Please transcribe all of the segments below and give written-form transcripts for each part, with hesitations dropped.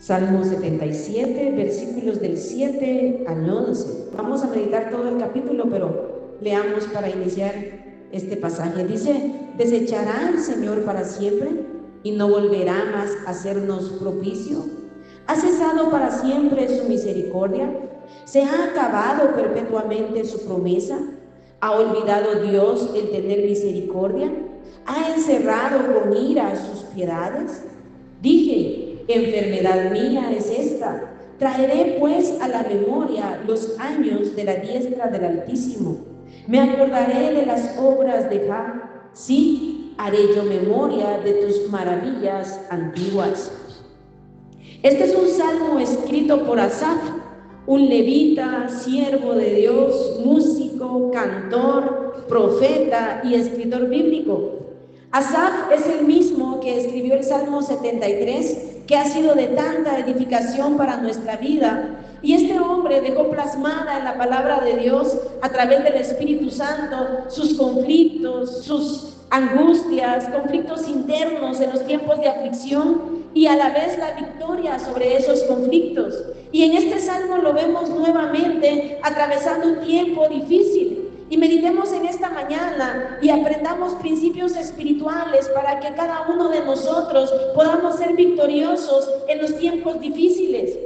Salmo 77, versículos del 7 al 11. Vamos a meditar todo el capítulo, pero leamos para iniciar este pasaje. Dice: ¿desechará el Señor para siempre y no volverá más a hacernos propicio? ¿Ha cesado para siempre su misericordia? ¿Se ha acabado perpetuamente su promesa? ¿Ha olvidado Dios el tener misericordia? ¿Ha encerrado con ira sus piedades? Dije: enfermedad mía es esta. Traeré pues a la memoria los años de la diestra del Altísimo. Me acordaré de las obras de Jah. Sí, haré yo memoria de tus maravillas antiguas. Este es un salmo escrito por Asaf, un levita, siervo de Dios, músico, cantor, profeta y escritor bíblico. Asaf es el mismo que escribió el Salmo 73, que ha sido de tanta edificación para nuestra vida. Y este hombre dejó plasmada en la palabra de Dios, a través del Espíritu Santo, sus conflictos, sus angustias, conflictos internos en los tiempos de aflicción, y a la vez la victoria sobre esos conflictos. Y en este salmo lo vemos nuevamente atravesando un tiempo difícil. Y meditemos en esta mañana y aprendamos principios espirituales para que cada uno de nosotros podamos ser victoriosos en los tiempos difíciles.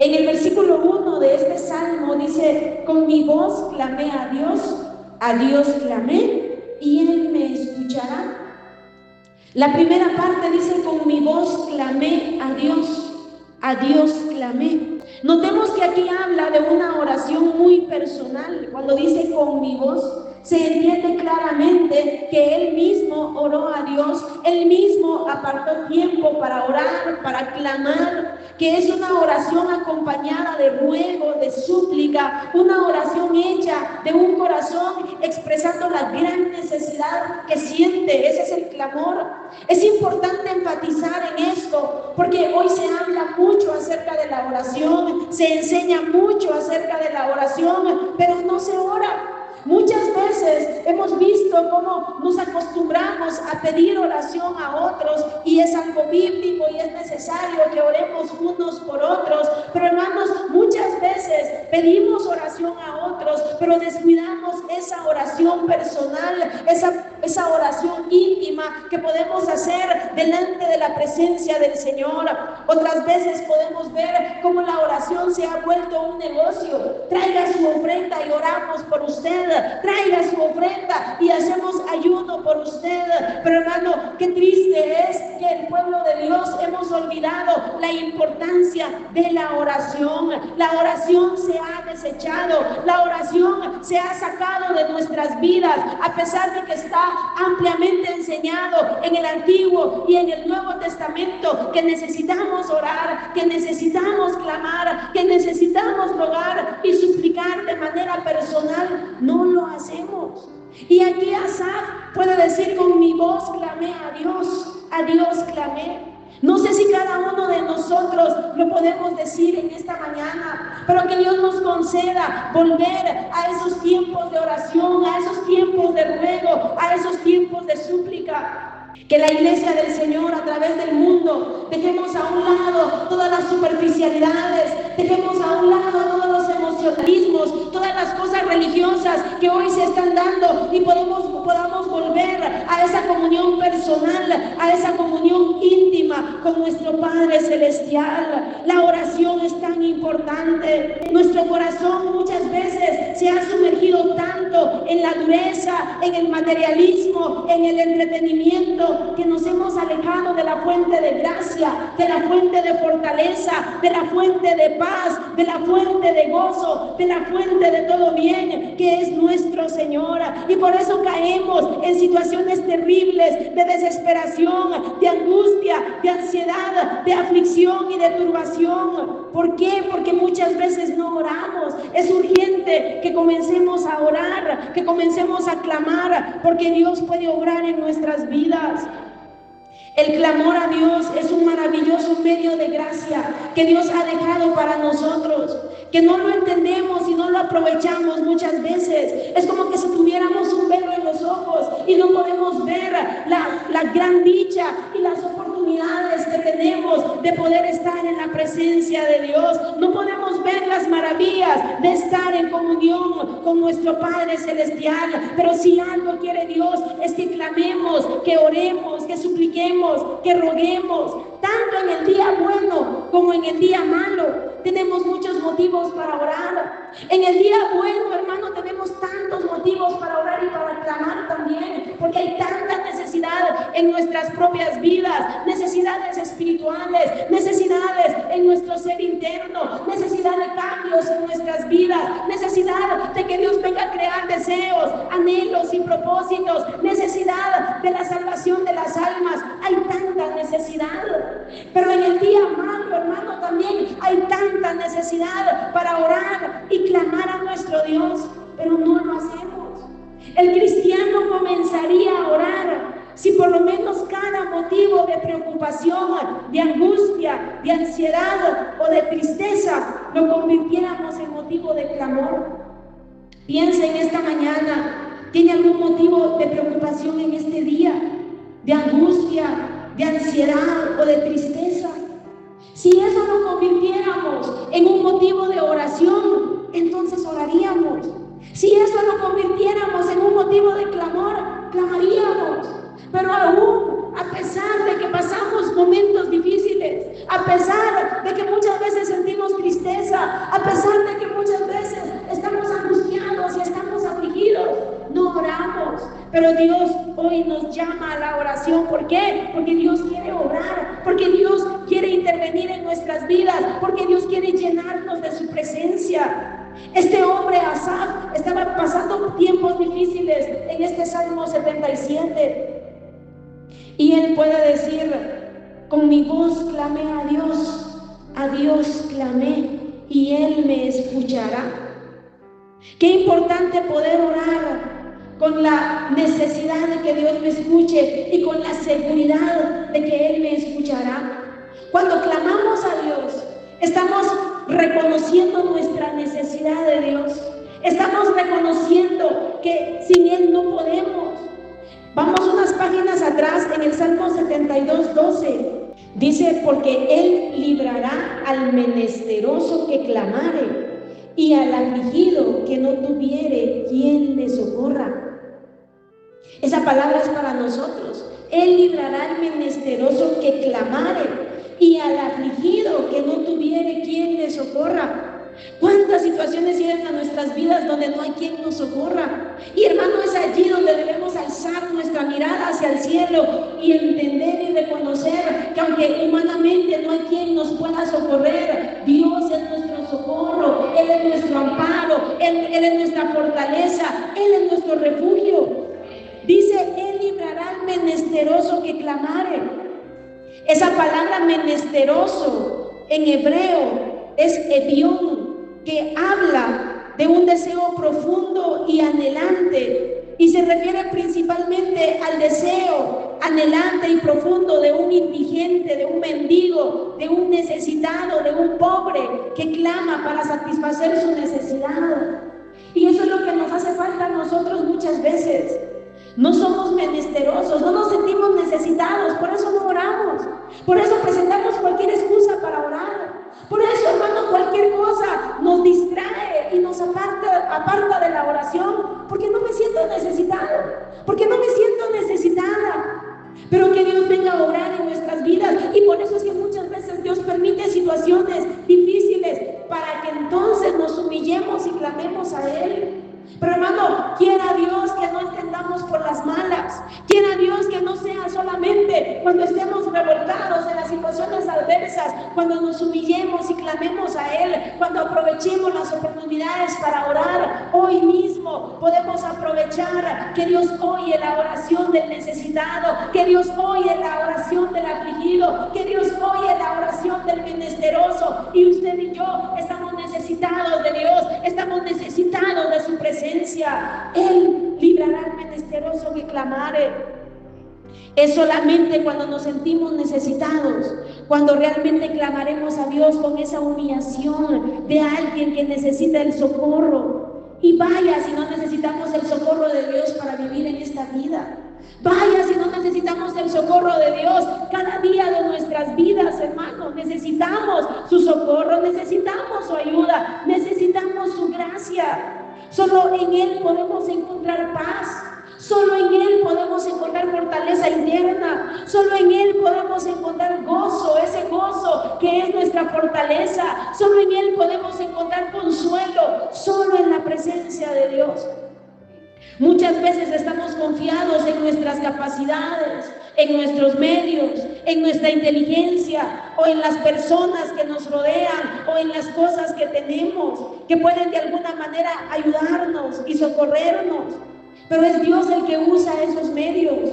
En el versículo 1 de este salmo dice: con mi voz clamé a Dios clamé y Él me escuchará. La primera parte dice: con mi voz clamé a Dios clamé. Notemos que aquí habla de una oración muy personal. Cuando dice con mi voz, se entiende claramente que Él mismo oró a Dios, Él mismo apartó tiempo para orar, para clamar, que es una oración acompañada de ruego, de súplica, una oración hecha de un corazón expresando la gran necesidad que siente. Ese es el clamor. Es importante enfatizar en esto, porque hoy se habla mucho acerca de la oración, se enseña mucho acerca de la oración, pero no se ora. Muchas veces hemos visto cómo nos acostumbramos a pedir oración a otros, y es algo bíblico y es necesario que oremos unos por otros. Pero hermanos, muchas veces pedimos oración a otros, pero descuidamos esa oración personal, esa oración íntima que podemos hacer delante de la presencia del Señor. Otras veces podemos ver cómo la oración se ha vuelto un negocio. Traiga su ofrenda y oramos por usted. Traiga su ofrenda y hacemos ayuno por usted. Pero hermano, qué triste es que el pueblo de Dios hemos olvidado la importancia de la oración. La oración se ha desechado, la oración se ha sacado de nuestras vidas, a pesar de que está ampliamente enseñado en el Antiguo y en el Nuevo Testamento que necesitamos orar, que necesitamos clamar, que necesitamos rogar y suplicar de manera personal. No lo hacemos. Y aquí Asaf puede decir: con mi voz clamé a Dios clamé. No sé si cada uno de nosotros lo podemos decir en esta mañana, pero que Dios nos conceda volver a esos tiempos de oración, a esos tiempos de ruego, a esos tiempos de súplica. Que la iglesia del Señor, a través del mundo, dejemos a un lado todas las superficialidades, dejemos a un lado todos los emocionalismos, todas las cosas religiosas que hoy se están dando, y podamos volver a esa comunión personal, a esa comunión íntima con nuestro Padre Celestial. La oración es tan importante. Nuestro corazón muchas veces se ha sumergido tanto en la dureza, en el materialismo, en el entretenimiento, que nos hemos alejado de la fuente de gracia, de la fuente de fortaleza, de la fuente de paz, de la fuente de gozo, de la fuente de todo bien, que es nuestro Señor. Y por eso caemos en situaciones terribles de desesperación, de angustia, de ansiedad, de aflicción y de turbación. ¿Por qué? Porque muchas veces no oramos. Es urgente que comencemos a orar, que comencemos a clamar, porque Dios puede obrar en nuestras vidas. El clamor a Dios es un maravilloso medio de gracia que Dios ha dejado para nosotros, que no lo entendemos y no lo aprovechamos muchas veces. Es como que si tuviéramos un velo en los ojos y no podemos ver la gran dicha y las oportunidades oportunidades que tenemos de poder estar en la presencia de Dios. No podemos ver las maravillas de estar en comunión con nuestro Padre Celestial, pero si algo quiere Dios es que clamemos, que oremos, que supliquemos, que roguemos, tanto en el día bueno como en el día malo. Tenemos muchos motivos para orar. En el día bueno, hermano, tenemos tantos motivos para orar y para clamar también, porque hay tanta necesidad en nuestras propias vidas, necesidades espirituales, necesidades en nuestro ser interno, necesidad de cambios en nuestras vidas, necesidad de que Dios venga a crear deseos, anhelos y propósitos, necesidad de la salvación de las almas. Hay tanta necesidad, pero en el día malo, hermano, también hay tanta necesidad para orar y clamar a nuestro Dios, pero no lo hacemos. El cristiano comenzaría a orar si por lo menos cada motivo de preocupación, de angustia, de ansiedad o de tristeza lo convirtiéramos en motivo de clamor. Piensa en esta mañana, ¿tiene algún motivo de preocupación en este día? ¿De angustia, de ansiedad o de tristeza? Si eso lo convirtiéramos en un motivo de oración, entonces oraríamos. Si eso lo convirtiéramos en un motivo de clamor, clamaríamos. Pero aún, a pesar de que pasamos momentos difíciles, a pesar de que muchas veces sentimos tristeza, a pesar de que muchas veces estamos angustiados y estamos afligidos, no oramos. Pero Dios hoy nos llama a la oración. ¿Por qué? Porque Dios quiere orar, porque Dios quiere intervenir en nuestras vidas, porque Dios quiere llenarnos de su presencia. Este hombre, Asaf, estaba pasando tiempos difíciles en este Salmo 77. Y él puede decir: con mi voz clamé a Dios clamé y Él me escuchará. Qué importante poder orar con la necesidad de que Dios me escuche y con la seguridad de que Él me escuchará. Cuando clamamos a Dios, estamos reconociendo nuestra necesidad de Dios. Estamos reconociendo que sin Él no podemos. Vamos unas páginas atrás en el Salmo 72:12. Dice: porque Él librará al menesteroso que clamare y al afligido que no tuviere quien le socorra. Esa palabra es para nosotros. Él librará al menesteroso que clamare y al afligido que no tuviere quien le socorra. ¿Cuántas situaciones llegan a nuestras vidas donde no hay quien nos socorra? Y hermano, es allí donde debemos alzar nuestra mirada hacia el cielo y entender y reconocer que aunque humanamente no hay quien nos pueda socorrer, Dios es nuestro socorro, Él es nuestro amparo, Él es nuestra fortaleza, Él es nuestro refugio. Dice: Él librará al menesteroso que clamare. Esa palabra menesteroso en hebreo es ebión, que habla de un deseo profundo y anhelante, y se refiere principalmente al deseo anhelante y profundo de un indigente, de un mendigo, de un necesitado, de un pobre que clama para satisfacer su necesidad. Y eso es lo que nos hace falta a nosotros muchas veces. No somos menesterosos, no nos sentimos necesitados, por eso no oramos, por eso presentamos cualquier excusa para orar, por eso, hermano, cualquier cosa nos distrae y nos aparta de la oración, porque no me siento necesitado, porque no me siento necesitada. Pero que Dios venga a obrar en nuestras vidas, y por eso es que muchas veces Dios permite situaciones difíciles para que entonces nos humillemos y clamemos a Él. Pero hermano, quiera Dios que no entendamos por las malas, quiera Dios que no sea solamente cuando estemos revoltados en las situaciones adversas, cuando nos humillemos y clamemos a Él, cuando aprovechemos las oportunidades para orar. Hoy mismo podemos aprovechar que Dios oye la oración del necesitado, que Dios oye la oración del afligido, que Dios oye la oración del menesteroso, y usted y yo estamos necesitados de Dios, estamos necesitados de su presencia. Él librará al menesteroso que clamare. Es solamente cuando nos sentimos necesitados, cuando realmente clamaremos a Dios con esa humillación de alguien que necesita el socorro. Y vaya si no necesitamos el socorro de Dios para vivir en esta vida. Vaya si no necesitamos el socorro de Dios cada día de nuestras vidas, hermanos. Necesitamos su socorro, necesitamos su ayuda, necesitamos su gracia. Solo en Él podemos encontrar paz. Solo en Él podemos encontrar fortaleza interna. Solo en Él podemos encontrar gozo, ese gozo que es nuestra fortaleza. Solo en Él podemos encontrar consuelo. Solo en la presencia de Dios. Muchas veces estamos confiados en nuestras capacidades, en nuestros medios, en nuestra inteligencia o en las personas que nos rodean o en las cosas que tenemos que pueden de alguna manera ayudarnos y socorrernos. Pero es Dios el que usa esos medios.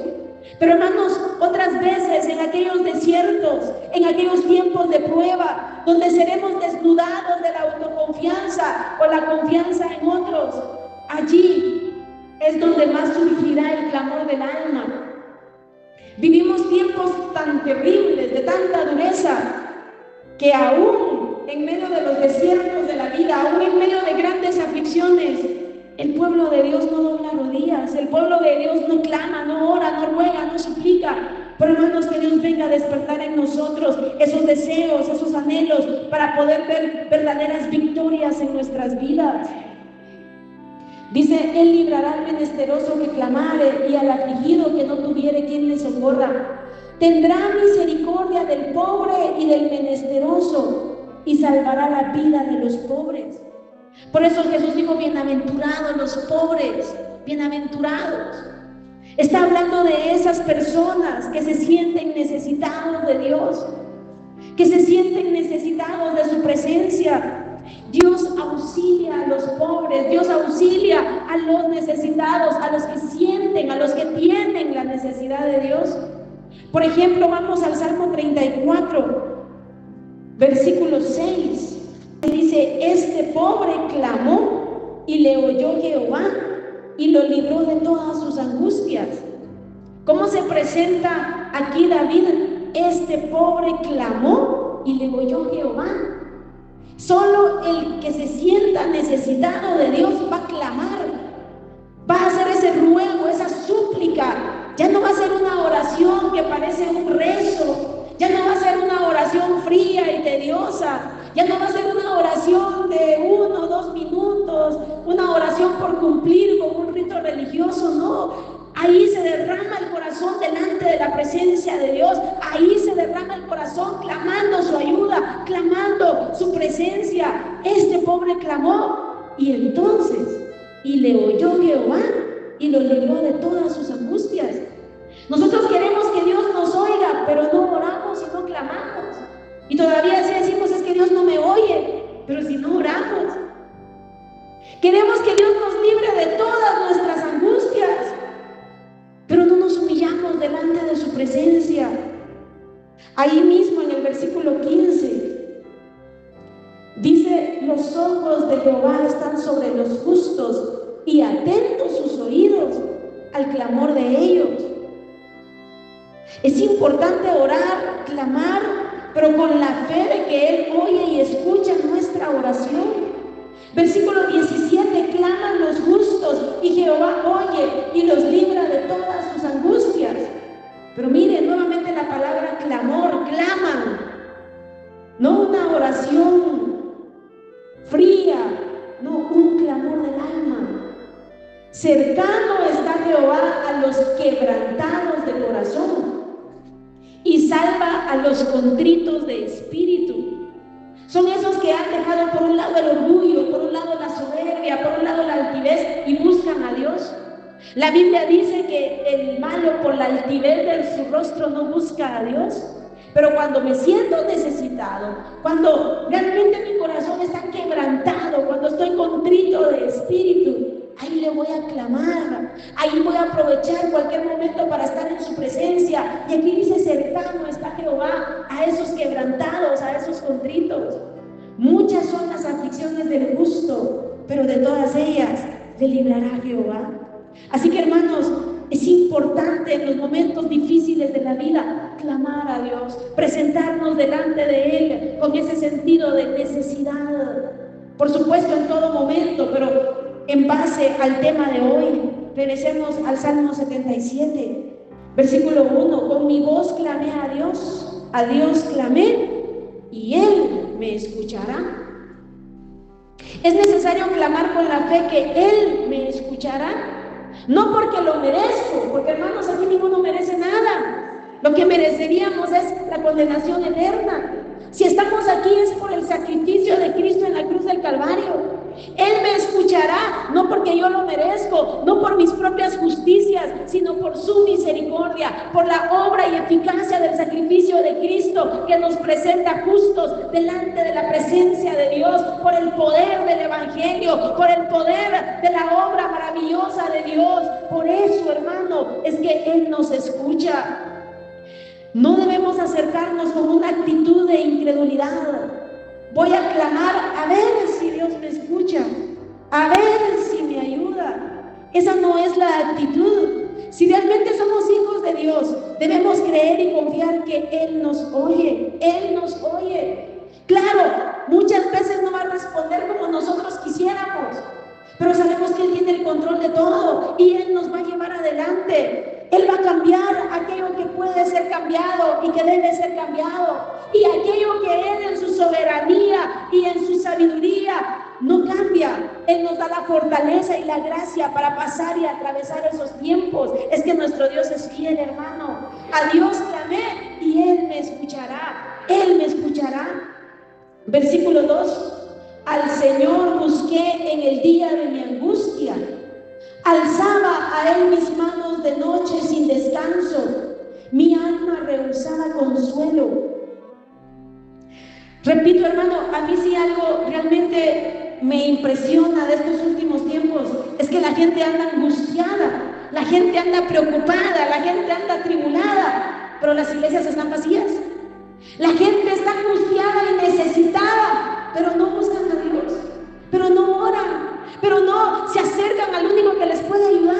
Pero hermanos, otras veces en aquellos desiertos, en aquellos tiempos de prueba, donde seremos desnudados de la autoconfianza o la confianza en otros, allí es donde más surgirá el clamor del alma. Vivimos tiempos tan terribles, de tanta dureza, que aún en medio de los desiertos de la vida, aún en medio de grandes aflicciones, el pueblo de Dios no dobla rodillas, el pueblo de Dios no clama, no ora, no ruega, no suplica. Pero hermanos, que Dios venga a despertar en nosotros esos deseos, esos anhelos para poder ver verdaderas victorias en nuestras vidas. Dice, Él librará al menesteroso que clamare y al afligido que no tuviere quien le socorra. Tendrá misericordia del pobre y del menesteroso y salvará la vida de los pobres. Por eso Jesús dijo, bienaventurados los pobres, bienaventurados. Está hablando de esas personas que se sienten necesitados de Dios, que se sienten necesitados de su presencia. Dios auxilia a los pobres, Dios auxilia a los necesitados, a los que sienten, a los que tienen la necesidad de Dios. Por ejemplo, vamos al Salmo 34, versículo 6. Dice, este pobre clamó y le oyó Jehová y lo libró de todas sus angustias. ¿Cómo se presenta aquí David? Este pobre clamó y le oyó Jehová. Solo el que se sienta necesitado de Dios va a clamar, va a hacer ese ruego, esa súplica. Ya no va a ser una oración que parece un rezo, ya no va a ser una oración fría y tediosa, ya no va a ser una oración de 1 o 2 minutos, una oración por cumplir con un rito religioso, no. Ahí se derrama el corazón delante de la presencia de Dios. Ahí se derrama el corazón clamando su ayuda, clamando su presencia. Este pobre clamó y entonces, y le oyó Jehová y lo libró de todas sus angustias. Nosotros queremos que Dios nos oiga, pero no oramos y no clamamos. Y todavía si decimos, es que Dios no me oye, pero si no oramos. Queremos que Dios nos libre de todas nuestras angustias, pero no nos humillamos delante de su presencia. Ahí mismo en el versículo 15 dice, los ojos de Jehová están sobre los justos y atentos sus oídos al clamor de ellos. Es importante orar, clamar, pero con la fe de que Él oye y escucha nuestra oración. Versículo 17, claman los justos y Jehová oye y los libra de todas sus angustias. Pero miren nuevamente la palabra clamor, claman, no una oración fría, no, un clamor del alma. Cercano está Jehová a los quebrantados de corazón y salva a los contritos de espíritu. Son esos que han dejado por un lado el orgullo, por un lado la soberbia, por un lado la altivez y buscan a Dios. La Biblia dice que el malo por la altivez de su rostro no busca a Dios. Pero cuando me siento necesitado, cuando realmente mi corazón está quebrantado, cuando estoy contrito de espíritu, ahí le voy a clamar, ahí voy a aprovechar cualquier momento para estar en su presencia. Y aquí dice, cercano está Jehová a esos quebrantados, a esos contritos. Muchas son las aflicciones del justo, pero de todas ellas le librará Jehová. Así que hermanos, es importante en los momentos difíciles de la vida clamar a Dios, presentarnos delante de Él con ese sentido de necesidad. Por supuesto en todo momento, pero en base al tema de hoy, regresemos al Salmo 77, versículo 1. Con mi voz clamé a Dios clamé y Él me escuchará. Es necesario clamar con la fe que Él me escuchará, no porque lo merezco, porque hermanos, aquí ninguno merece nada. Lo que mereceríamos es la condenación eterna. Si estamos aquí es por el sacrificio de Cristo en la cruz del Calvario. Él me escuchará, no porque yo lo merezco, no por mis propias justicias, sino por su misericordia, por la obra y eficacia del sacrificio de Cristo, que nos presenta justos delante de la presencia de Dios, por el poder del Evangelio, por el poder de la obra maravillosa de Dios. Por eso, hermano, es que Él nos escucha. No debemos acercarnos con una actitud de incredulidad. Voy a clamar a ver si Dios me escucha, a ver si me ayuda. Esa no es la actitud. Si realmente somos hijos de Dios, debemos creer y confiar que Él nos oye. Él nos oye. Claro, muchas veces no va a responder como nosotros quisiéramos, pero sabemos que Él tiene el control de todo y Él nos va a llevar adelante. Él va a cambiar aquello que puede ser cambiado y que debe ser cambiado, y aquello que Él en su soberanía y en su sabiduría no cambia. Él nos da la fortaleza y la gracia para pasar y atravesar esos tiempos. Es que nuestro Dios es fiel, hermano. A Dios clamé y Él me escuchará. Él me escuchará. Versículo 2. Al Señor busqué en el día de mi angustia. Alzaba a Él mis manos de noche sin descanso. Mi alma rehusaba consuelo. Repito, hermano, a mí sí algo realmente me impresiona de estos últimos tiempos, es que la gente anda angustiada, la gente anda preocupada, la gente anda atribulada, pero las iglesias están vacías. La gente está angustiada y necesitada, pero no buscan a Dios, pero no oran, pero no se acercan al único que les puede ayudar.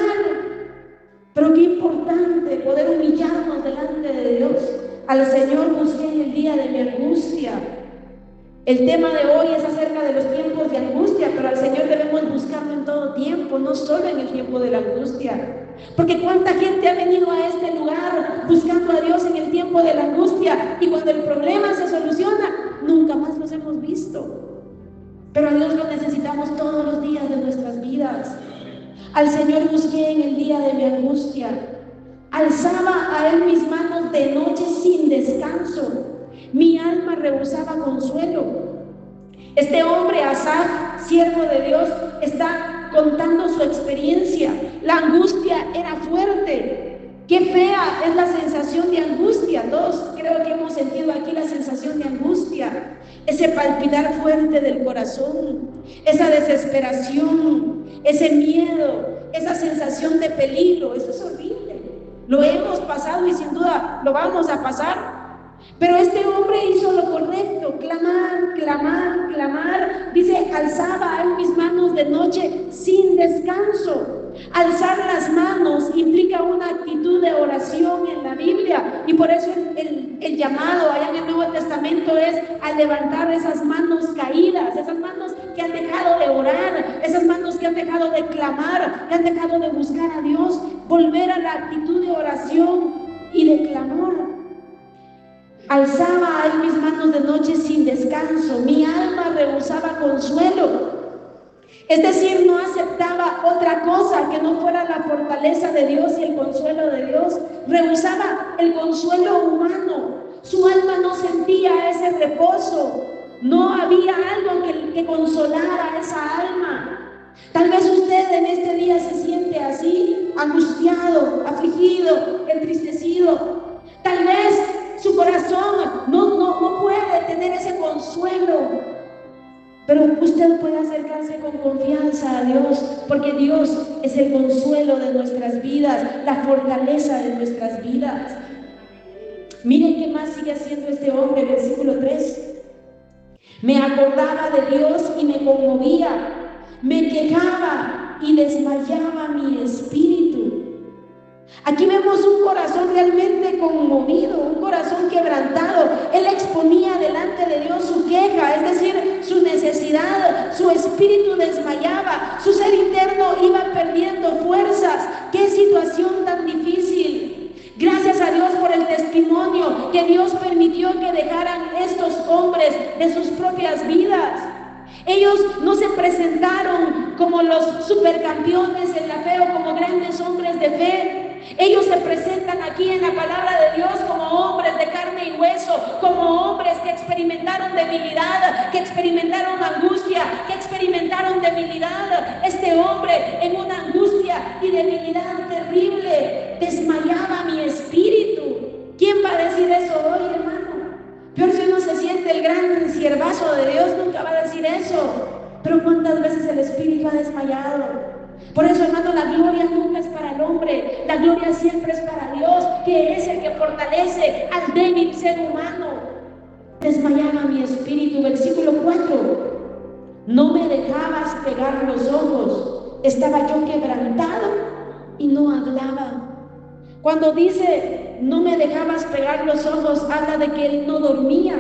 Pero qué importante poder humillarnos delante de Dios. Al Señor busqué en el día de mi angustia. El tema de hoy es acerca de los tiempos de angustia, pero al Señor debemos buscarlo en todo tiempo, no solo en el tiempo de la angustia. Porque cuánta gente ha venido a este lugar buscando a Dios en el tiempo de la angustia, y cuando el problema se soluciona, nunca más los hemos visto. Pero a Dios lo necesitamos todos los días de nuestras vidas. Al Señor busqué en el día de mi angustia. Alzaba a Él mis manos de noche sin descanso. Mi alma rehusaba consuelo. Este hombre, Asaf, siervo de Dios, está contando su experiencia. La angustia era fuerte. Qué fea es la sensación de angustia. Todos creo que hemos sentido aquí la sensación de angustia. Ese palpitar fuerte del corazón, esa desesperación, ese miedo, esa sensación de peligro. Eso es horrible. Lo hemos pasado y sin duda lo vamos a pasar. Pero este hombre hizo lo correcto, clamar, clamar, clamar. Dice, alzaba a Él mis manos de noche sin descanso. Alzar las manos implica una actitud de oración en la Biblia, y por eso el llamado allá en el Nuevo Testamento es a levantar esas manos caídas, esas manos que han dejado de orar, esas manos que han dejado de clamar, que han dejado de buscar a Dios, volver a la actitud de oración y de clamor. Alzaba a Él mis manos de noche sin descanso, mi alma rehusaba consuelo. Es decir, no aceptaba otra cosa que no fuera la fortaleza de Dios y el consuelo de Dios. Rehusaba el consuelo humano. Su alma no sentía ese reposo. No había algo que consolara esa alma. Tal vez usted en este día se siente así, angustiado, afligido, entristecido. Tal vez su corazón no puede tener ese consuelo. Pero usted puede acercarse con confianza a Dios, porque Dios es el consuelo de nuestras vidas, la fortaleza de nuestras vidas. Miren qué más sigue haciendo este hombre, versículo 3. Me acordaba de Dios y me conmovía, me quejaba y desmayaba mi espíritu. Aquí vemos un corazón realmente conmovido, un corazón quebrantado. Él exponía delante de Dios su queja, es decir, su necesidad. Su espíritu desmayaba, su ser interno iba perdiendo fuerzas. Ellos no se presentaron como los supercampeones en la fe o como grandes hombres de fe. Ellos se presentan aquí en la palabra de Dios como hombres de carne y hueso, como hombres que experimentaron debilidad, que experimentaron angustia, que experimentaron debilidad. Este hombre, en una angustia y debilidad terrible, desmayaba mi espíritu. ¿Quién va a decir eso hoy, hermano? Peor si uno se siente el gran siervazo de Dios, nunca va a decir eso. Pero ¿cuántas veces el espíritu ha desmayado? Por eso, hermano, la gloria nunca es para el hombre, la gloria siempre es para Dios, que es el que fortalece al débil ser humano. Desmayaba mi espíritu. Versículo 4. No me dejabas pegar los ojos, estaba yo quebrantado y no hablaba. Cuando dice no me dejabas pegar los ojos, habla de que él no dormía,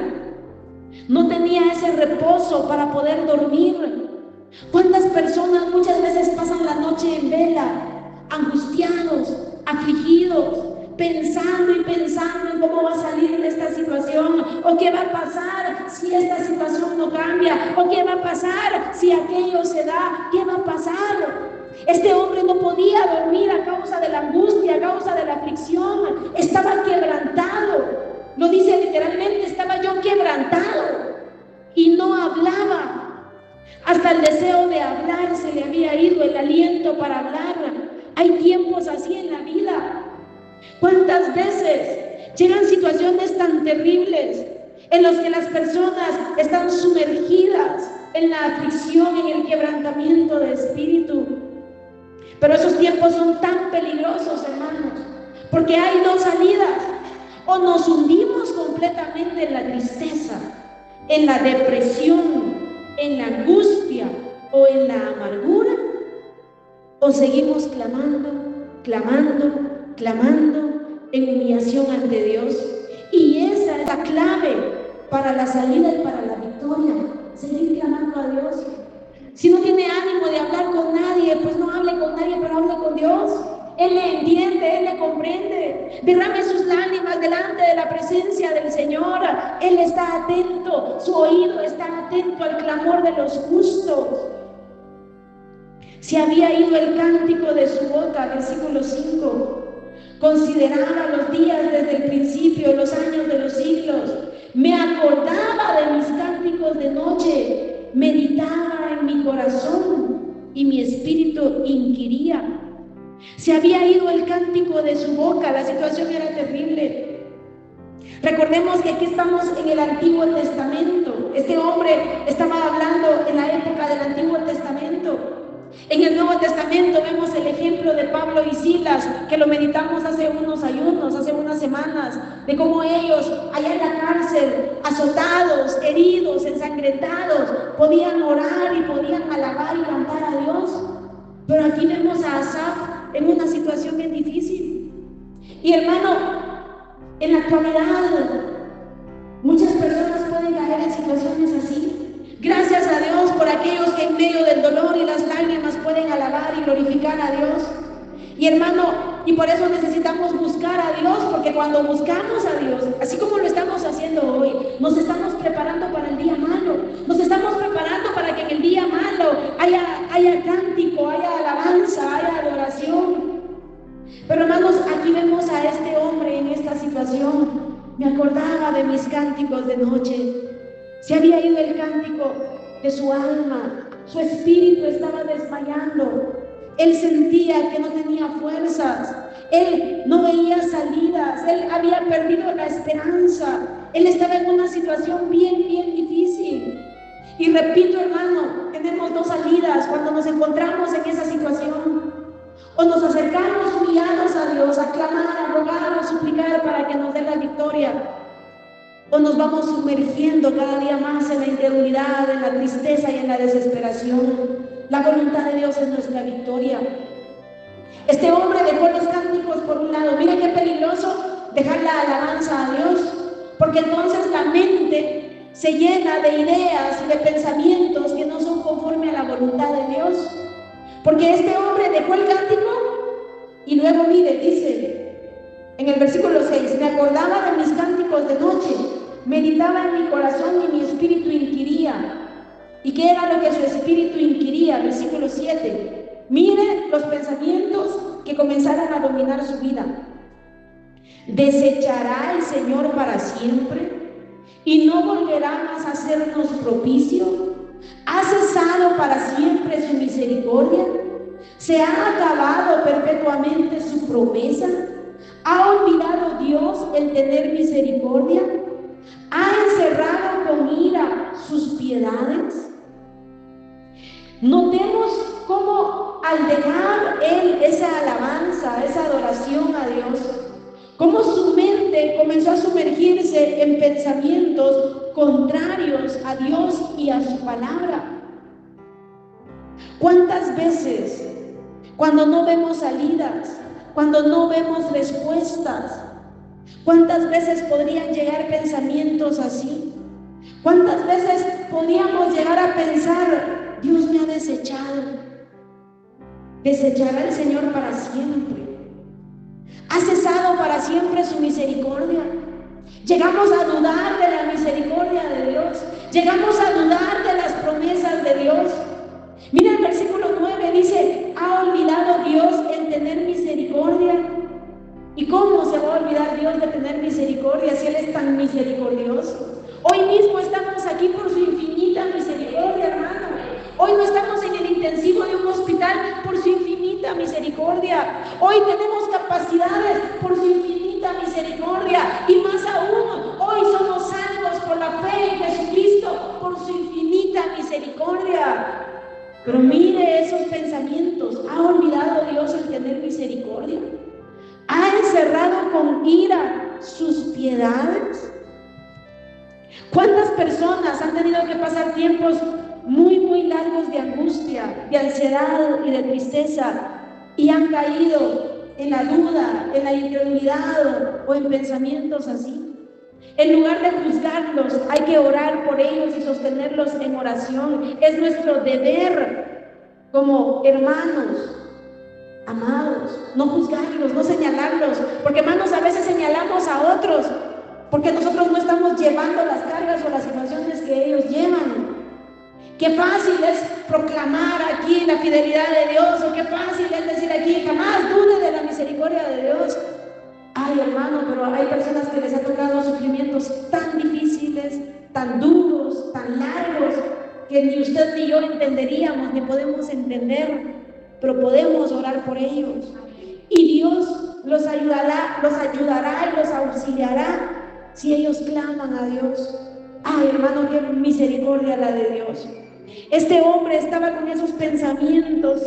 no tenía ese reposo para poder dormir. ¿Cuántas personas muchas veces pasan la noche en vela, angustiados, afligidos, pensando y pensando en cómo va a salir de esta situación, o qué va a pasar si esta situación no cambia, o qué va a pasar si aquello se da, qué va a pasar? Este hombre no podía dormir a causa de la angustia, a causa de la aflicción, estaba quebrantado. Lo dice literalmente, estaba yo quebrantado y no hablaba. Hasta el deseo de hablar se le había ido, el aliento para hablar. Hay tiempos así en la vida. ¿Cuántas veces llegan situaciones tan terribles en las que las personas están sumergidas en la aflicción, en el quebrantamiento de espíritu? Pero esos tiempos son tan peligrosos, hermanos, porque hay dos salidas: o nos hundimos completamente en la tristeza, en la depresión, en la angustia o en la amargura, o seguimos clamando, clamando, clamando en humillación ante Dios. Y esa es la clave para la salida y para la victoria: seguir clamando a Dios. Si no tiene ánimo de hablar con nadie, pues no hable con nadie, pero hable con Dios. Él le entiende, Él le comprende. Derrame sus lágrimas delante de la presencia del Señor. Él está atento, su oído está atento al clamor de los justos. Se había ido el cántico de su boca, versículo 5. Consideraba los días desde el principio, los años de los siglos. Me acordaba de mis cánticos de noche. Meditaba en mi corazón y mi espíritu inquiría. Se había ido el cántico de su boca, la situación era terrible. Recordemos que aquí estamos en el Antiguo Testamento. Este hombre estaba hablando en la época del Antiguo Testamento. En el Nuevo Testamento vemos el ejemplo de Pablo y Silas, que lo meditamos hace unos ayunos, hace unas semanas, de cómo ellos allá en la cárcel, azotados, heridos, ensangrentados, podían orar y podían alabar y cantar a Dios. Pero aquí vemos a Asaf en una situación bien difícil. Y hermano, en la actualidad muchas personas pueden caer en situaciones así. Gracias a Dios por aquellos que en medio del dolor y las lágrimas pueden alabar y glorificar a Dios. Y hermano, y por eso necesitamos buscar a Dios, porque cuando buscamos a Dios, así como lo estamos haciendo hoy, nos estamos preparando para el día malo. Nos estamos preparando para que en el día malo haya cántico, haya alabanza, haya adoración. Pero hermanos, aquí vemos a este hombre en esta situación. Me acordaba de mis cánticos de noche. Se había ido el cántico de su alma, su espíritu estaba desmayando. Él sentía que no tenía fuerzas, él no veía salidas, él había perdido la esperanza, él estaba en una situación bien difícil. Y repito, hermano, tenemos dos salidas cuando nos encontramos en esa situación: o nos acercamos humillados a Dios, a clamar, a rogar, a suplicar para que nos dé la victoria, o nos vamos sumergiendo cada día más en la incredulidad, en la tristeza y en la desesperación. La voluntad de Dios es nuestra victoria. Este hombre dejó los cánticos por un lado. Mira qué peligroso dejar la alabanza a Dios, porque entonces la mente se llena de ideas y de pensamientos que no son conforme a la voluntad de Dios. Porque este hombre dejó el cántico y luego, mire, dice en el versículo 6: me acordaba de mis cánticos de noche, meditaba en mi corazón y mi espíritu inquiría. ¿Y qué era lo que su espíritu inquiría? Versículo 7. Mire los pensamientos que comenzaron a dominar su vida. ¿Desechará el Señor para siempre y no volverá más a hacernos propicio? ¿Ha cesado para siempre su misericordia? ¿Se ha acabado perpetuamente su promesa? ¿Ha olvidado Dios el tener misericordia? ¿Ha encerrado con ira sus piedades? Notemos cómo al dejar él esa alabanza, esa adoración a Dios, cómo su mente comenzó a sumergirse en pensamientos contrarios a Dios y a su palabra. ¿Cuántas veces, cuando no vemos salidas, cuando no vemos respuestas, cuántas veces podrían llegar pensamientos así? ¿Cuántas veces podríamos llegar a pensar, Dios me ha desechado? ¿Desechará el Señor para siempre? ¿Ha cesado para siempre su misericordia? Llegamos a dudar de la misericordia de Dios. Llegamos a dudar de las promesas de Dios. Mira el versículo 9, dice, ¿ha olvidado Dios el tener misericordia? ¿Y cómo se va a olvidar Dios de tener misericordia si Él es tan misericordioso? Hoy mismo estamos aquí por su infinita misericordia, hermano. Hoy no estamos en el intensivo de un hospital por su infinita misericordia. Hoy tenemos capacidades por su infinita misericordia. Y más aún, hoy somos salvos por la fe en Jesucristo por su infinita misericordia. Pero mire esos pensamientos. ¿Ha olvidado Dios el tener misericordia? ¿Ha encerrado con ira sus piedades? ¿Cuántas personas han tenido que pasar tiempos muy largos de angustia, de ansiedad y de tristeza y han caído en la duda, en la incredulidad o en pensamientos así? En lugar de juzgarlos, hay que orar por ellos y sostenerlos en oración. Es nuestro deber como hermanos amados, no juzgarlos, no señalarlos, porque hermanos, a veces señalamos a otros porque nosotros no estamos llevando las cargas o las situaciones que ellos llevan. Qué fácil es proclamar aquí la fidelidad de Dios, o qué fácil es decir aquí, jamás dude de la misericordia de Dios. Ay, hermano, pero hay personas que les ha tocado sufrimientos tan difíciles, tan duros, tan largos, que ni usted ni yo entenderíamos, ni podemos entender, pero podemos orar por ellos. Y Dios los ayudará y los auxiliará si ellos claman a Dios. Ay, hermano, qué misericordia la de Dios. Este hombre estaba con esos pensamientos,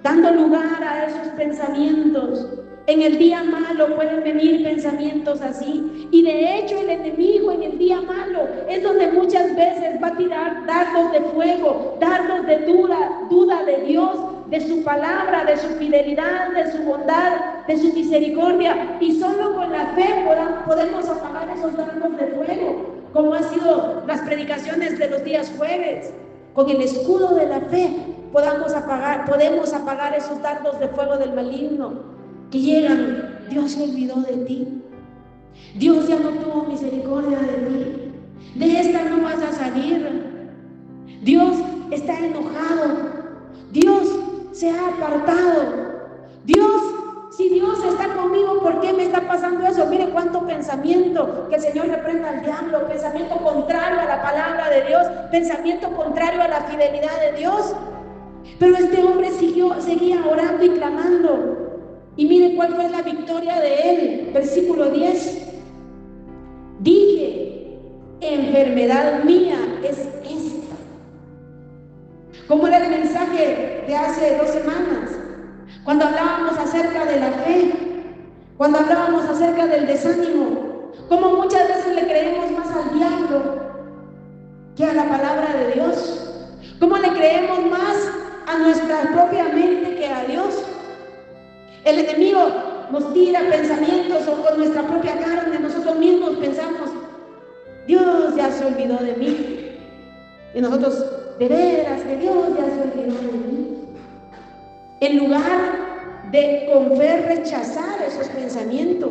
dando lugar a esos pensamientos. En el día malo pueden venir pensamientos así. Y de hecho el enemigo en el día malo es donde muchas veces va a tirar dardos de fuego, dardos de duda de Dios, de su palabra, de su fidelidad, de su bondad, de su misericordia. Y solo con la fe podemos apagar esos dardos de fuego, como han sido las predicaciones de los días jueves. Con el escudo de la fe podemos apagar esos dardos de fuego del maligno que llegan. Dios se olvidó de ti, Dios ya no tuvo misericordia de ti, de esta no vas a salir, Dios está enojado, Dios se ha apartado, si Dios está conmigo, ¿por qué me está pasando eso? Mire cuánto pensamiento, que el Señor reprenda al diablo, pensamiento contrario a la palabra de Dios, pensamiento contrario a la fidelidad de Dios. Pero este hombre seguía orando y clamando. Y mire cuál fue la victoria de él. Versículo 10. Dije, enfermedad mía es esta. ¿Cómo era el mensaje de hace 2 semanas? Cuando hablábamos acerca de la fe, cuando hablábamos acerca del desánimo, cómo muchas veces le creemos más al diablo que a la palabra de Dios, cómo le creemos más a nuestra propia mente que a Dios. El enemigo nos tira pensamientos o con nuestra propia carne, nosotros mismos pensamos, Dios ya se olvidó de mí. Y nosotros, de veras que Dios ya se olvidó de mí. En lugar de con fe rechazar esos pensamientos.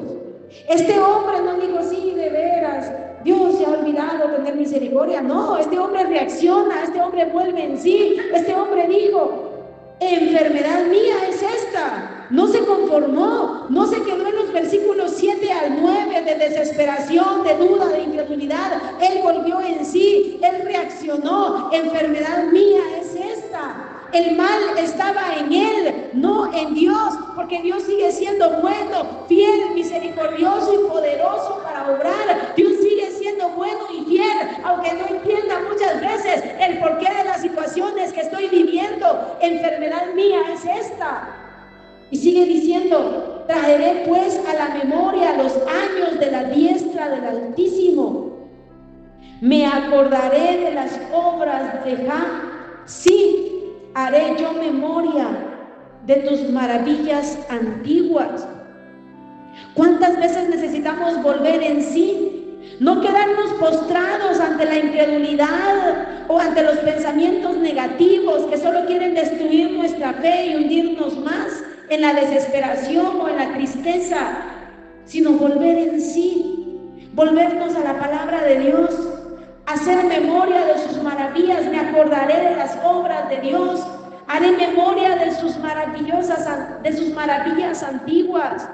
Este hombre no dijo, sí, de veras, Dios se ha olvidado tener misericordia. No, este hombre reacciona, este hombre vuelve en sí. Este hombre dijo: enfermedad mía es esta. No se conformó, no se quedó en los versículos 7 al 9 de desesperación, de duda, de incredulidad. Él volvió en sí, él reaccionó: enfermedad mía es esta. El mal estaba en él, no en Dios, porque Dios sigue siendo bueno, fiel, misericordioso y poderoso para obrar. Dios sigue siendo bueno y fiel, aunque no entienda muchas veces el porqué de las situaciones que estoy viviendo. Enfermedad mía es esta. Y sigue diciendo: traeré pues a la memoria los años de la diestra del Altísimo. Me acordaré de las obras de Jah. Sí, haré yo memoria de tus maravillas antiguas. ¿Cuántas veces necesitamos volver en sí? No quedarnos postrados ante la incredulidad o ante los pensamientos negativos que solo quieren destruir nuestra fe y hundirnos más en la desesperación o en la tristeza, sino volver en sí, volvernos a la palabra de Dios, hacer memoria de sus maravillas. Me acordaré de las obras de Dios, haré memoria de sus maravillas antiguas.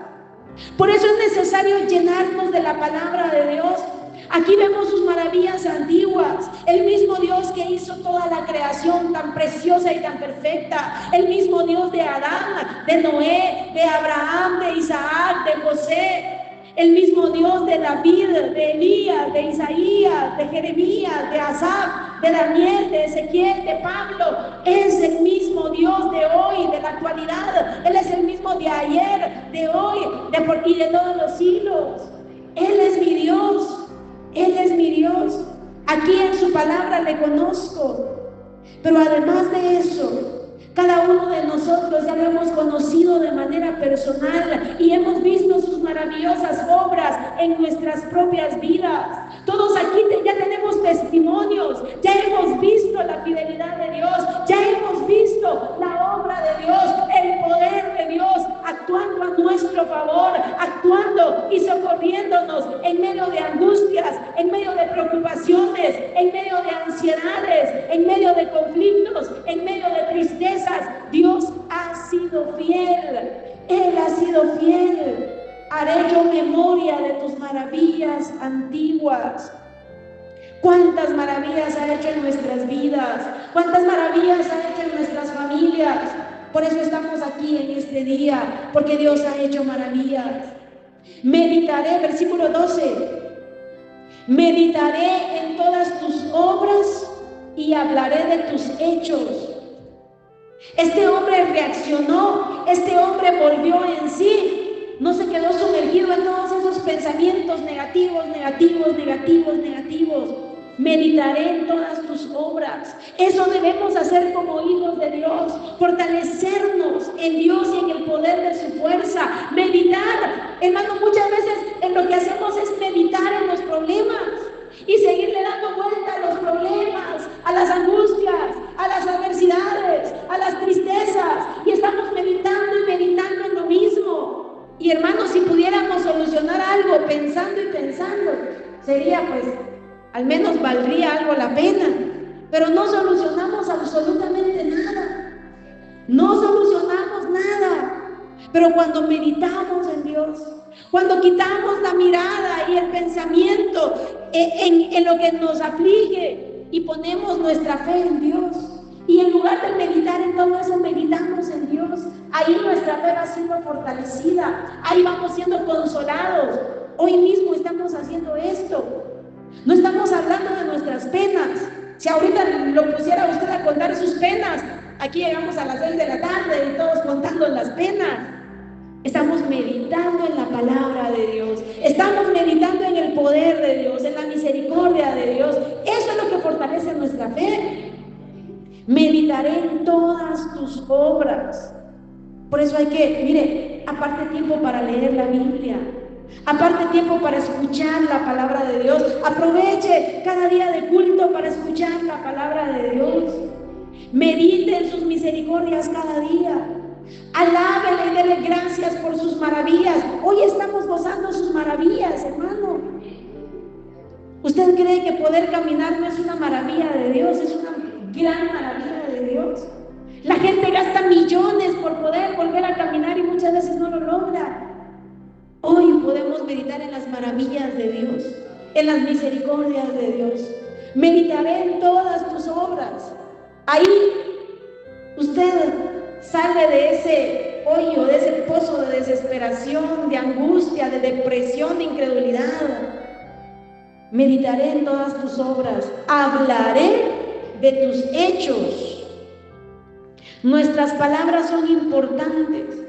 Por eso es necesario llenarnos de la palabra de Dios. Aquí vemos sus maravillas antiguas, el mismo Dios que hizo toda la creación tan preciosa y tan perfecta, el mismo Dios de Adán, de Noé, de Abraham, de Isaac, de José, el mismo Dios de David, de Elías, de Isaías, de Jeremías, de Asaf, de Daniel, de Ezequiel, de Pablo. Es el mismo Dios de hoy, de la actualidad. Él es el mismo de ayer, de hoy, y de todos los siglos. Él es mi Dios. Él es mi Dios. Aquí en su palabra le conozco. Pero además de eso, cada uno de nosotros ya lo hemos conocido de manera personal y hemos visto sus maravillosas obras en nuestras propias vidas. Todos aquí ya tenemos testimonios, ya hemos visto la fidelidad de Dios, ya hemos visto la obra de Dios, el poder de Dios actuando a nuestro favor, actuando y socorriéndonos en medio de angustias, en medio de preocupaciones, en medio de ansiedades, en medio de conflictos, en medio de tristezas. Dios ha sido fiel, Él ha sido fiel. Haré yo memoria de tus maravillas antiguas. ¿Cuántas maravillas ha hecho en nuestras vidas? ¿Cuántas maravillas ha hecho en nuestras familias? Por eso estamos aquí en este día, porque Dios ha hecho maravillas. Meditaré, versículo 12, meditaré en todas tus obras y hablaré de tus hechos. Este hombre reaccionó, este hombre volvió en sí, no se quedó sumergido en todos esos pensamientos negativos. Meditaré en todas tus obras. Eso debemos hacer como hijos de Dios, fortalecernos en Dios y en el poder de su fuerza. Meditar, hermano, muchas veces en lo que hacemos es meditar en los problemas y seguirle dando vuelta a los problemas, a las angustias, a las adversidades, a las tristezas, y estamos meditando en lo mismo. Y hermanos, si pudiéramos solucionar algo pensando, sería pues, al menos valdría algo la pena. Pero no solucionamos absolutamente nada. No solucionamos nada. Pero cuando meditamos en Dios, cuando quitamos la mirada y el pensamiento en lo que nos aflige y ponemos nuestra fe en Dios, y en lugar de meditar en todo eso, meditamos en Dios, ahí nuestra fe va siendo fortalecida, ahí vamos siendo consolados. Hoy mismo estamos haciendo esto. No estamos hablando de nuestras penas. Si ahorita lo pusiera usted a contar sus penas, aquí llegamos a las 6 de la tarde y todos contando las penas. Estamos meditando en la palabra de Dios, estamos meditando en el poder de Dios, en la misericordia de Dios. Eso es lo que fortalece nuestra fe. Meditaré en todas tus obras. Por eso hay que, mire, aparte tiempo para leer la Biblia, aparte tiempo para escuchar la palabra de Dios. Aproveche cada día de culto para escuchar la palabra de Dios. Medite en sus misericordias cada día. Alábele y dele gracias por sus maravillas. Hoy estamos gozando sus maravillas, hermano. ¿Usted cree que poder caminar no es una maravilla de Dios? Es una gran maravilla de Dios. La gente gasta millones por poder volver a caminar y muchas veces no lo logra. Hoy podemos meditar en las maravillas de Dios, en las misericordias de Dios. Meditaré en todas tus obras. Ahí usted sale de ese hoyo, de ese pozo de desesperación, de angustia, de depresión, de incredulidad. Meditaré en todas tus obras, hablaré de tus hechos. Nuestras palabras son importantes.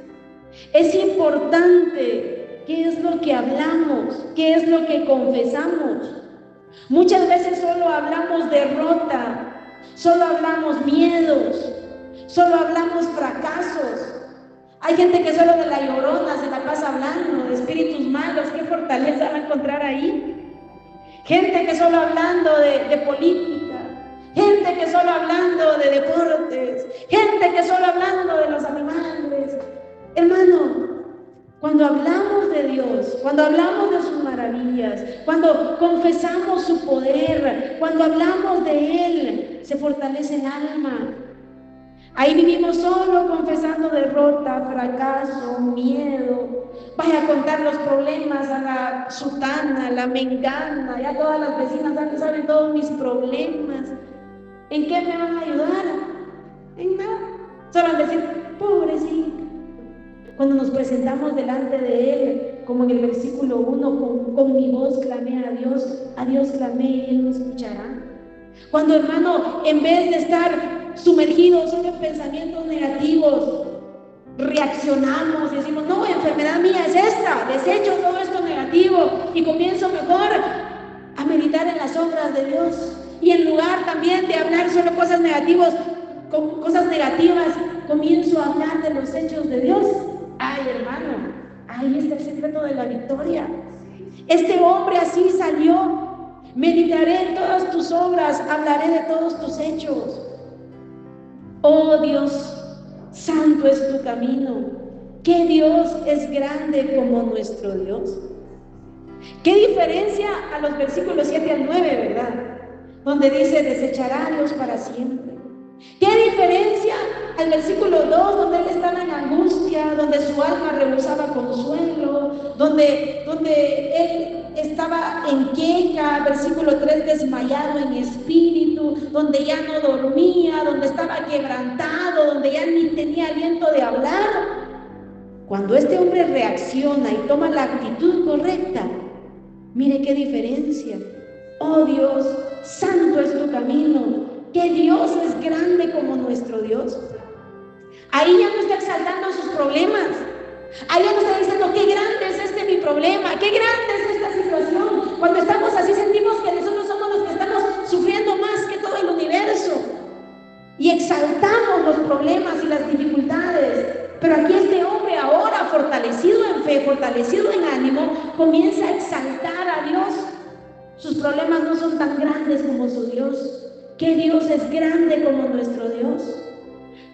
Es importante qué es lo que hablamos, qué es lo que confesamos. Muchas veces solo hablamos derrota, solo hablamos miedos, solo hablamos fracasos. Hay gente que solo de la llorona se la pasa hablando, de espíritus malos. ¿Qué fortaleza va a encontrar ahí? Gente que solo hablando de política, gente que solo hablando de deportes, gente que solo hablando de los animales. Hermano, cuando hablamos de Dios, cuando hablamos de sus maravillas, cuando confesamos su poder, cuando hablamos de Él, se fortalece el alma. Ahí vivimos solo confesando derrota, fracaso, miedo. Vaya a contar los problemas a la sutana, a la mengana, ya todas las vecinas saben todos mis problemas. ¿En qué me van a ayudar? En nada. Solo al decir, pobrecito. Cuando nos presentamos delante de Él, como en el versículo 1, con mi voz clamé a Dios clamé y Él me escuchará. Cuando, hermano, en vez de estar sumergidos solo en pensamientos negativos, reaccionamos y decimos, no, enfermedad mía es esta, desecho todo esto negativo y comienzo mejor a meditar en las obras de Dios. Y en lugar también de hablar solo cosas negativas, comienzo a hablar de los hechos de Dios. Ay, hermano, ahí está el secreto de la victoria. Este hombre así salió. Meditaré en todas tus obras, hablaré de todos tus hechos. Oh Dios, santo es tu camino. ¿Qué Dios es grande como nuestro Dios? ¿Qué diferencia a los versículos 7 al 9, verdad? Donde dice, desechará a Dios para siempre. ¿Qué diferencia al versículo 2, donde él estaba en angustia, donde su alma rebosaba consuelo, donde él estaba en queja, versículo 3, desmayado en espíritu, donde ya no dormía, donde estaba quebrantado, donde ya ni tenía aliento de hablar? Cuando este hombre reacciona y toma la actitud correcta, mire qué diferencia. Oh Dios, santo es tu camino. Que Dios es grande como nuestro Dios. Ahí ya no está exaltando sus problemas. Ahí ya no está diciendo, qué grande es este mi problema, qué grande es esta situación. Cuando estamos así sentimos que nosotros somos los que estamos sufriendo más que todo el universo. Y exaltamos los problemas y las dificultades. Pero aquí este hombre ahora, fortalecido en fe, fortalecido en ánimo, comienza a exaltar a Dios. Sus problemas no son tan grandes como su Dios. Que Dios es grande como nuestro Dios.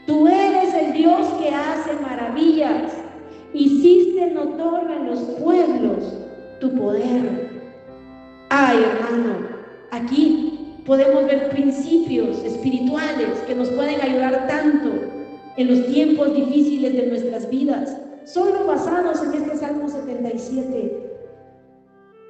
Tú eres el Dios que hace maravillas. Hiciste notorio en los pueblos tu poder. Ay, hermano, aquí podemos ver principios espirituales que nos pueden ayudar tanto en los tiempos difíciles de nuestras vidas, solo basados en este Salmo 77.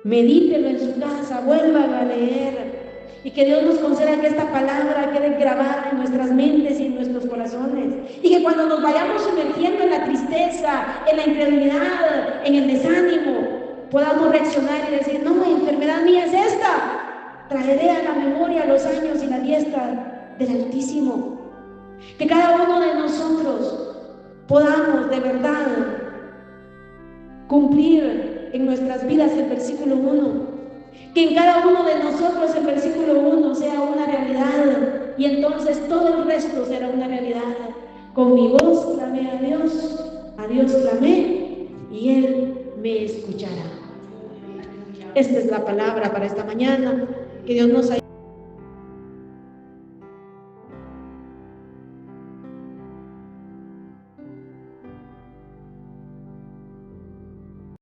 Medítelo en su casa, vuélvalo a leer. Y que Dios nos conceda que esta palabra quede grabada en nuestras mentes y en nuestros corazones. Y que cuando nos vayamos sumergiendo en la tristeza, en la incredulidad, en el desánimo, podamos reaccionar y decir, no, enfermedad mía es esta. Traeré a la memoria los años y la diestra del Altísimo. Que cada uno de nosotros podamos de verdad cumplir en nuestras vidas el versículo 1. Que en cada uno de nosotros el versículo 1 sea una realidad y entonces todo el resto será una realidad. Con mi voz clamé a Dios clamé y Él me escuchará. Esta es la palabra para esta mañana. Que Dios nos ayude.